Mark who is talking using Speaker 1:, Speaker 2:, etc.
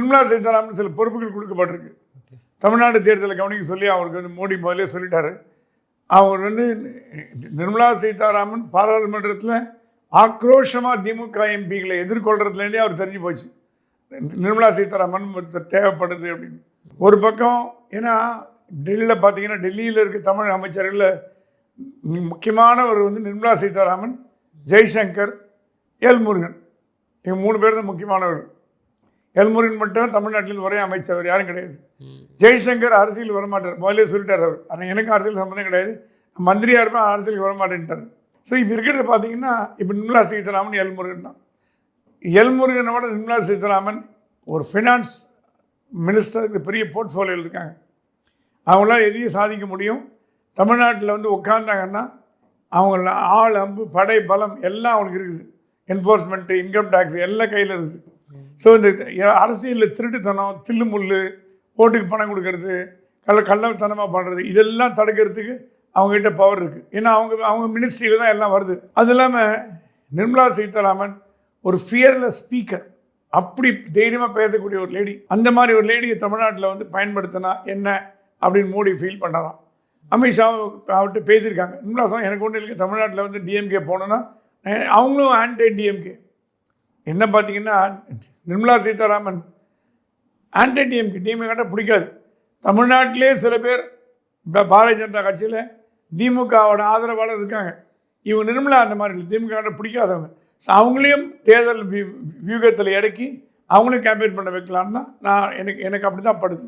Speaker 1: நிர்மலா சீதாராமன் சில பொறுப்புகள் கொடுக்கப்பட்டிருக்கு. தமிழ்நாடு தேர்தலை கவனிக்க சொல்லி அவருக்கு வந்து மோடி முதலே சொல்லிட்டாரு. அவர் வந்து நிர்மலா சீதாராமன் பாராளுமன்றத்தில் ஆக்ரோஷமாக திமுக எம்பிகளை எதிர்கொள்றதுலேருந்தே அவர் தெரிஞ்சு போச்சு நிர்மலா சீதாராமன் தேவைப்படுது அப்படின்னு. ஒரு பக்கம் ஏன்னா டெல்லியில் பார்த்தீங்கன்னா டெல்லியில் இருக்க தமிழ் அமைச்சர்களில் முக்கியமானவர் வந்து நிர்மலா சீதாராமன், ஜெய்சங்கர், எல் முருகன். இவங்க 3 பேர் தான் முக்கியமானவர்கள். எல் முருகன் மட்டும் தமிழ்நாட்டில் ஒரே அமைச்சர் யாரும் கிடையாது. ஜெய்சங்கர் அரசியல் வரமாட்டார், முதலே சொல்லிட்டார் அவர். ஆனால் எனக்கு அரசியல் சம்மந்தம் கிடையாது, மந்திரியாக இருப்பேன், அரசியலுக்கு வரமாட்டேன்ட்டார். ஸோ இப்போ இருக்கிறத பார்த்தீங்கன்னா இப்போ நிர்மலா சீதாராமன், எல் முருகன் தான். எல் முருகனோட நிர்மலா சீதாராமன் ஒரு ஃபினான்ஸ் மினிஸ்டருக்கு பெரிய போர்ட்ஃபோலியோவில் இருக்காங்க. அவங்களால எதையும் சாதிக்க முடியும். தமிழ்நாட்டில் வந்து உட்காந்தாங்கன்னா அவங்க ஆள், அம்பு, படை, பலம் எல்லாம் அவங்களுக்கு இருக்குது. என்ஃபோர்ஸ்மெண்ட்டு, இன்கம் டேக்ஸ் எல்லாம் கையில் இருக்குது. ஸோ இந்த அரசியலில் திருட்டுத்தனம், தில்லுமுள்ளு, ஓட்டுக்கு பணம் கொடுக்கறது, கள்ளத்தனமாக பண்ணுறது, இதெல்லாம் தடுக்கிறதுக்கு அவங்ககிட்ட பவர் இருக்குது. ஏன்னா அவங்க மினிஸ்ட்ரியில் தான் எல்லாம் வருது. அது இல்லாமல் நிர்மலா சீதாராமன் ஒரு ஃபியர்லெஸ் ஸ்பீக்கர், அப்படி தைரியமாக பேசக்கூடிய ஒரு லேடி. அந்த மாதிரி ஒரு லேடியை தமிழ்நாட்டில் வந்து பயன்படுத்தினா என்ன அப்படின்னு மோடி ஃபீல் பண்ணுறான். அமித்ஷா அவர்கிட்ட பேசியிருக்காங்க. நிர்மலா சொன்னால் எனக்கு ஒன்றும் இல்லை, தமிழ்நாட்டில் வந்து டிஎம்கே போனோன்னா அவங்களும் ஆன்டி டிஎம்கே. என்ன பார்த்தீங்கன்னா Nirmala Sitharaman anti DMK, DMK பிடிக்காது. தமிழ்நாட்டிலே சில பேர் இப்போ பாரதிய ஜனதா கட்சியில் திமுகவோட ஆதரவாளர் இருக்காங்க. இவங்க நிர்மலா அந்த மாதிரி இல்லை, திமுக பிடிக்காதவங்க. ஸோ அவங்களையும் தேர்தல் வியூகத்தில் இறக்கி அவங்களையும் கேம்பெயின் பண்ண வைக்கலான்னு தான் எனக்கு அப்படி தான் படுது.